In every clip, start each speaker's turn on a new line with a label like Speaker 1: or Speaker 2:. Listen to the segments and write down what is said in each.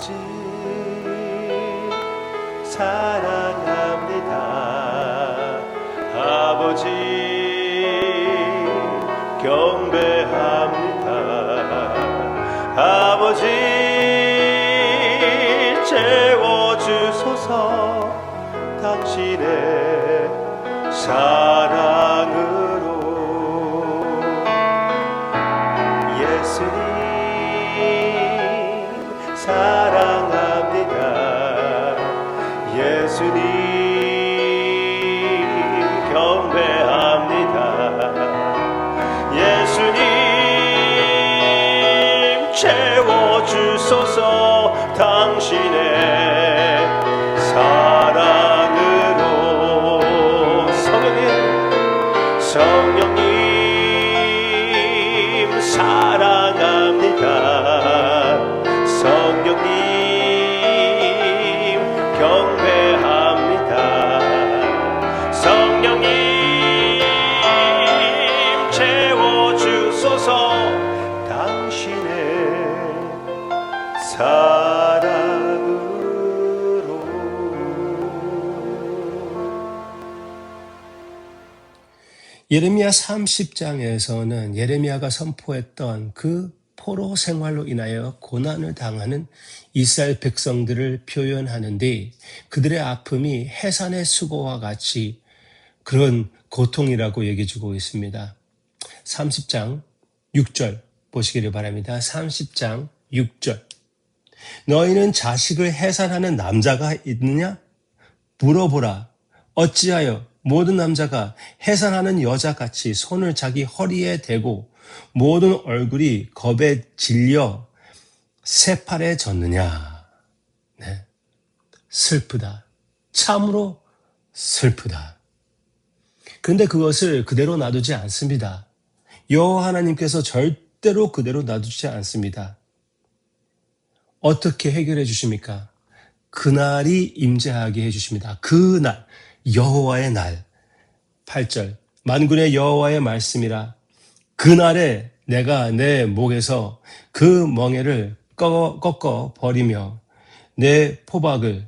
Speaker 1: 아버지 사랑합니다. 아버지 경배합니다. 아버지 채워주소서 당신의 사랑으로. 예수님 사랑합니다. 예수님 경배합니다. 예수님 채워주소서 당신의 사랑으로. 성령님 사랑합니다. 성령님 경배합니다. 성령님 채워주소서 당신의 사랑으로.
Speaker 2: 예레미야 30장에서는 예레미야가 선포했던 그 포로 생활로 인하여 고난을 당하는 이스라엘 백성들을 표현하는데, 그들의 아픔이 해산의 수고와 같이 그런 고통이라고 얘기해주고 있습니다. 30장 6절 보시기를 바랍니다. 30장 6절. 너희는 자식을 해산하는 남자가 있느냐? 물어보라. 어찌하여 모든 남자가 해산하는 여자같이 손을 자기 허리에 대고 모든 얼굴이 겁에 질려 새팔에 졌느냐? 네. 슬프다. 참으로 슬프다. 그런데 그것을 그대로 놔두지 않습니다. 여호와 하나님께서 절대로 그대로 놔두지 않습니다. 어떻게 해결해 주십니까? 그날이 임재하게 해주십니다. 그날, 여호와의 날. 8절, 만군의 여호와의 말씀이라. 그날에 내가 내 목에서 그 멍에를 꺾어 버리며 내 포박을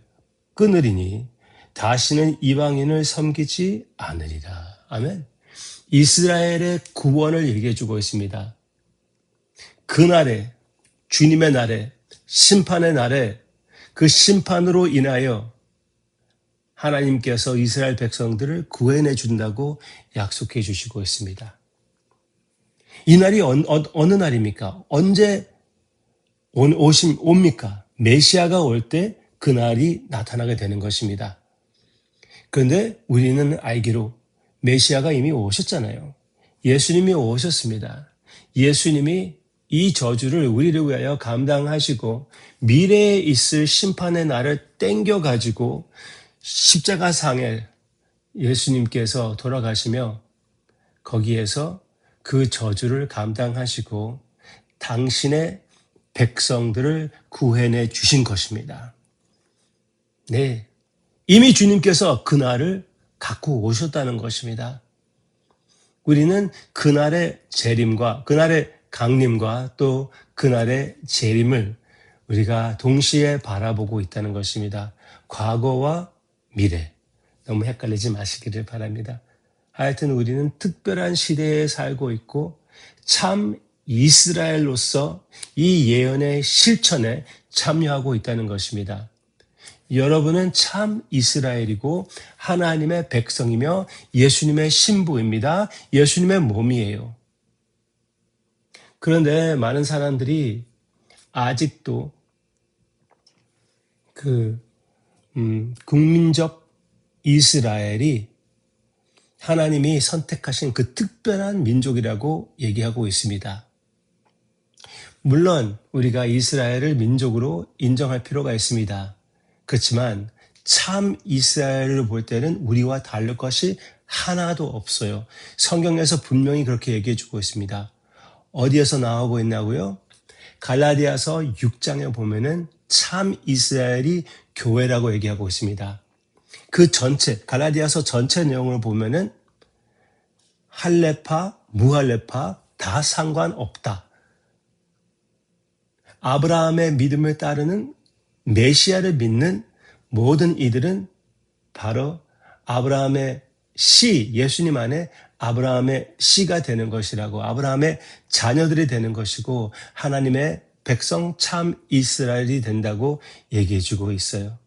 Speaker 2: 끊으리니 다시는 이방인을 섬기지 않으리라. 아멘. 이스라엘의 구원을 얘기해 주고 있습니다. 그날에, 주님의 날에, 심판의 날에, 그 심판으로 인하여 하나님께서 이스라엘 백성들을 구해내 준다고 약속해 주시고 있습니다. 이 날이 어느 날입니까? 언제 옵니까? 메시아가 올 때 그 날이 나타나게 되는 것입니다. 그런데 우리는 알기로 메시아가 이미 오셨잖아요. 예수님이 오셨습니다. 예수님이 이 저주를 우리를 위하여 감당하시고 미래에 있을 심판의 날을 땡겨가지고 십자가상에 예수님께서 돌아가시며 거기에서 그 저주를 감당하시고 당신의 백성들을 구해내 주신 것입니다. 네, 이미 주님께서 그날을 갖고 오셨다는 것입니다. 우리는 그날의 재림과 그날의 강림과 또 그날의 재림을 우리가 동시에 바라보고 있다는 것입니다. 과거와 미래. 너무 헷갈리지 마시기를 바랍니다. 하여튼 우리는 특별한 시대에 살고 있고 참 이스라엘로서 이 예언의 실천에 참여하고 있다는 것입니다. 여러분은 참 이스라엘이고 하나님의 백성이며 예수님의 신부입니다. 예수님의 몸이에요. 그런데 많은 사람들이 아직도 국민적 이스라엘이 하나님이 선택하신 그 특별한 민족이라고 얘기하고 있습니다. 물론 우리가 이스라엘을 민족으로 인정할 필요가 있습니다. 그렇지만 참 이스라엘을 볼 때는 우리와 다를 것이 하나도 없어요. 성경에서 분명히 그렇게 얘기해 주고 있습니다. 어디에서 나오고 있냐고요? 갈라디아서 6장에 보면은 참 이스라엘이 교회라고 얘기하고 있습니다. 그 전체, 갈라디아서 전체 내용을 보면은 할레파, 무할레파 다 상관없다. 아브라함의 믿음을 따르는 메시아를 믿는 모든 이들은 바로 아브라함의 씨, 예수님 안에 아브라함의 씨가 되는 것이라고, 아브라함의 자녀들이 되는 것이고 하나님의 백성 참 이스라엘이 된다고 얘기해 주고 있어요.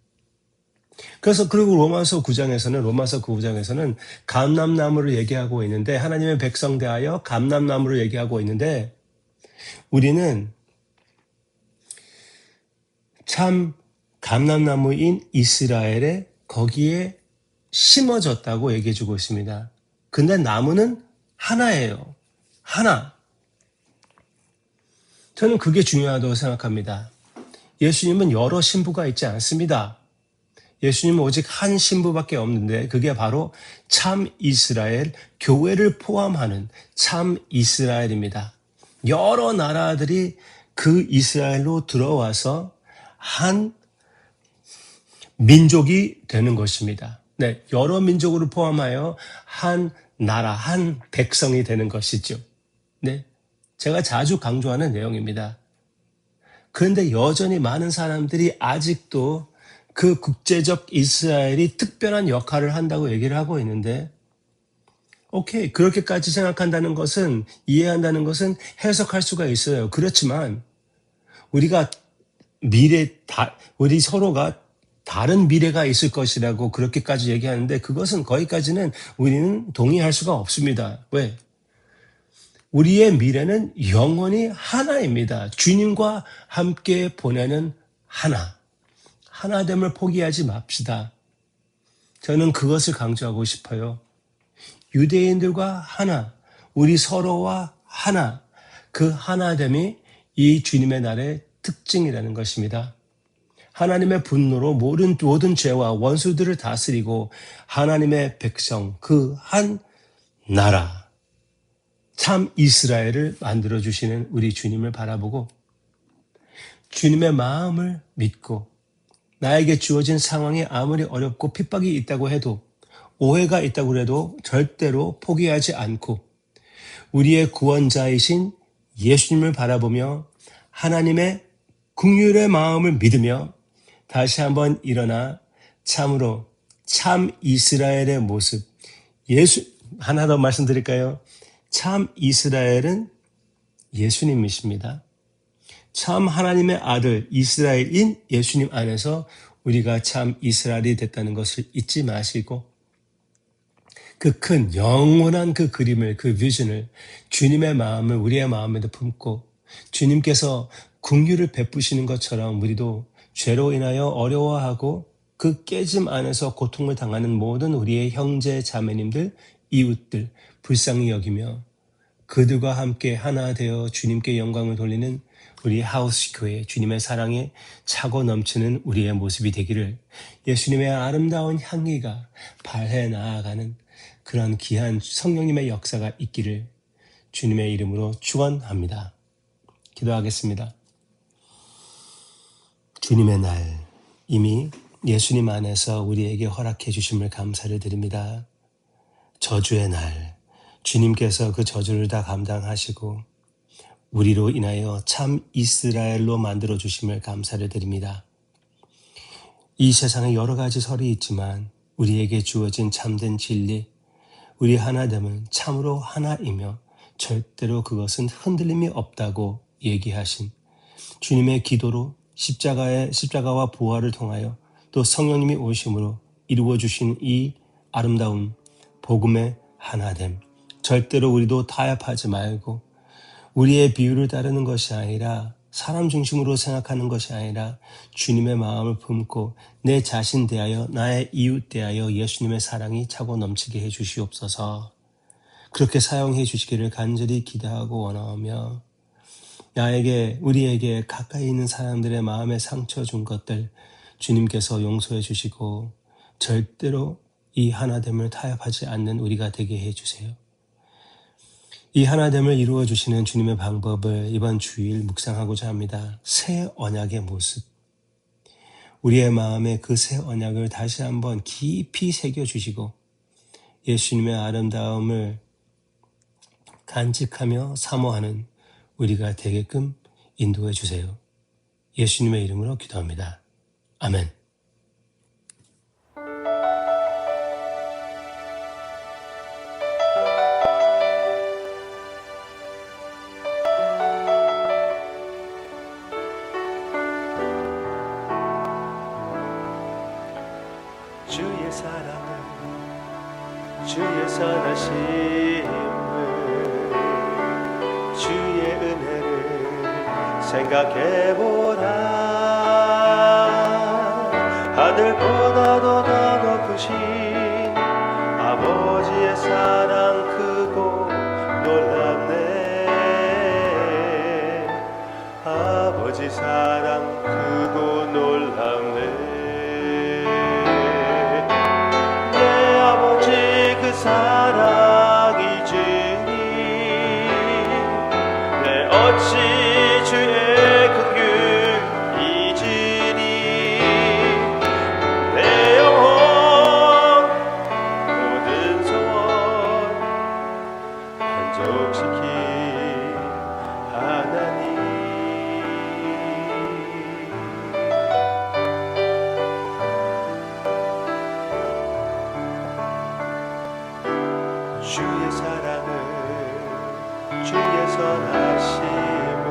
Speaker 2: 그래서 그리고 로마서 9장에서는 감람나무를 얘기하고 있는데, 하나님의 백성 대하여 감람나무를 얘기하고 있는데, 우리는 참 감람나무인 이스라엘에 거기에 심어졌다고 얘기해 주고 있습니다. 근데 나무는 하나예요. 하나. 저는 그게 중요하다고 생각합니다. 예수님은 여러 신부가 있지 않습니다. 예수님은 오직 한 신부밖에 없는데 그게 바로 참 이스라엘, 교회를 포함하는 참 이스라엘입니다. 여러 나라들이 그 이스라엘로 들어와서 한 민족이 되는 것입니다. 네, 여러 민족으로 포함하여 한 나라, 한 백성이 되는 것이죠. 네, 제가 자주 강조하는 내용입니다. 그런데 여전히 많은 사람들이 아직도 그 국제적 이스라엘이 특별한 역할을 한다고 얘기를 하고 있는데, 오케이, 그렇게까지 생각한다는 것은, 이해한다는 것은 해석할 수가 있어요. 그렇지만 우리가 우리 서로가 다른 미래가 있을 것이라고 그렇게까지 얘기하는데, 그것은 거기까지는 우리는 동의할 수가 없습니다. 왜? 우리의 미래는 영원히 하나입니다. 주님과 함께 보내는 하나됨을 포기하지 맙시다. 저는 그것을 강조하고 싶어요. 유대인들과 하나, 우리 서로와 하나, 그 하나됨이 이 주님의 날의 특징이라는 것입니다. 하나님의 분노로 모든 죄와 원수들을 다스리고 하나님의 백성, 그 한 나라, 참 이스라엘을 만들어주시는 우리 주님을 바라보고 주님의 마음을 믿고, 나에게 주어진 상황이 아무리 어렵고 핍박이 있다고 해도, 오해가 있다고 해도 절대로 포기하지 않고 우리의 구원자이신 예수님을 바라보며 하나님의 긍휼의 마음을 믿으며 다시 한번 일어나 참으로 참 이스라엘의 모습, 하나 더 말씀드릴까요? 참 이스라엘은 예수님이십니다. 참 하나님의 아들 이스라엘인 예수님 안에서 우리가 참 이스라엘이 됐다는 것을 잊지 마시고, 그 큰 영원한 그 그림을, 그 비전을, 주님의 마음을 우리의 마음에도 품고 주님께서 긍휼을 베푸시는 것처럼 우리도 죄로 인하여 어려워하고 그 깨짐 안에서 고통을 당하는 모든 우리의 형제 자매님들, 이웃들 불쌍히 여기며 그들과 함께 하나 되어 주님께 영광을 돌리는 우리 하우스 교회, 주님의 사랑에 차고 넘치는 우리의 모습이 되기를, 예수님의 아름다운 향기가 발해 나아가는 그런 귀한 성령님의 역사가 있기를 주님의 이름으로 축원합니다. 기도하겠습니다. 주님의 날, 이미 예수님 안에서 우리에게 허락해 주심을 감사를 드립니다. 저주의 날, 주님께서 그 저주를 다 감당하시고 우리로 인하여 참 이스라엘로 만들어 주심을 감사를 드립니다. 이 세상에 여러 가지 설이 있지만 우리에게 주어진 참된 진리, 우리 하나됨은 참으로 하나이며 절대로 그것은 흔들림이 없다고 얘기하신 주님의 기도로 십자가와 부활을 통하여 또 성령님이 오심으로 이루어 주신 이 아름다운 복음의 하나됨, 절대로 우리도 타협하지 말고 우리의 비유를 따르는 것이 아니라, 사람 중심으로 생각하는 것이 아니라 주님의 마음을 품고 내 자신 대하여, 나의 이웃 대하여 예수님의 사랑이 차고 넘치게 해 주시옵소서. 그렇게 사용해 주시기를 간절히 기도하고 원하오며, 우리에게 가까이 있는 사람들의 마음에 상처 준 것들 주님께서 용서해 주시고 절대로 이 하나됨을 타협하지 않는 우리가 되게 해 주세요. 이 하나됨을 이루어 주시는 주님의 방법을 이번 주일 묵상하고자 합니다. 새 언약의 모습. 우리의 마음에 그 새 언약을 다시 한번 깊이 새겨주시고 예수님의 아름다움을 간직하며 사모하는 우리가 되게끔 인도해 주세요. 예수님의 이름으로 기도합니다. 아멘.
Speaker 1: 주의 사랑을 주의 선하심을 주의 은혜를 생각해보라. 하늘보다도 더 높으신 아버지의 사랑 크고 놀랍네. 아버지 사랑 크고 놀랍네. 그 사랑이 주니 내 어찌 주의 긍휼 잊으니. 내 영혼 모든 소원 만족시킨 하나님. 주의 사랑을 주의 선하심을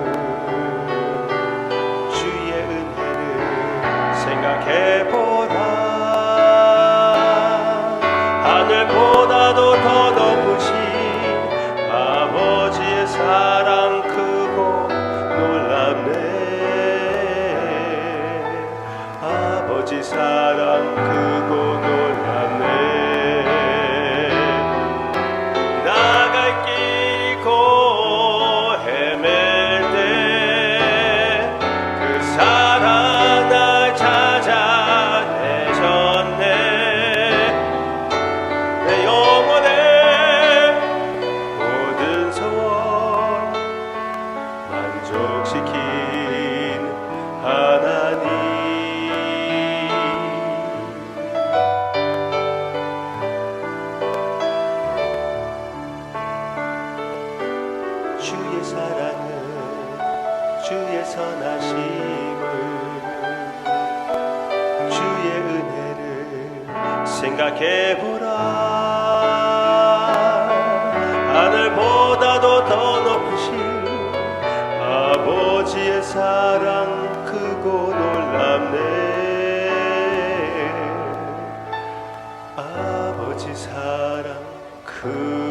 Speaker 1: 주의 은혜를 생각해보라. 하늘보다도 더 높으신 아버지의 사랑 크고 놀랍네. 아버지 사랑 크고 놀랍네. 만족시킨 하나님. 주의 사랑을 주의 선하심을 주의 은혜를 생각해보라. 하늘보다도 더 높으신 아버지의 사랑 크고 놀랍네. 아버지 사랑 크고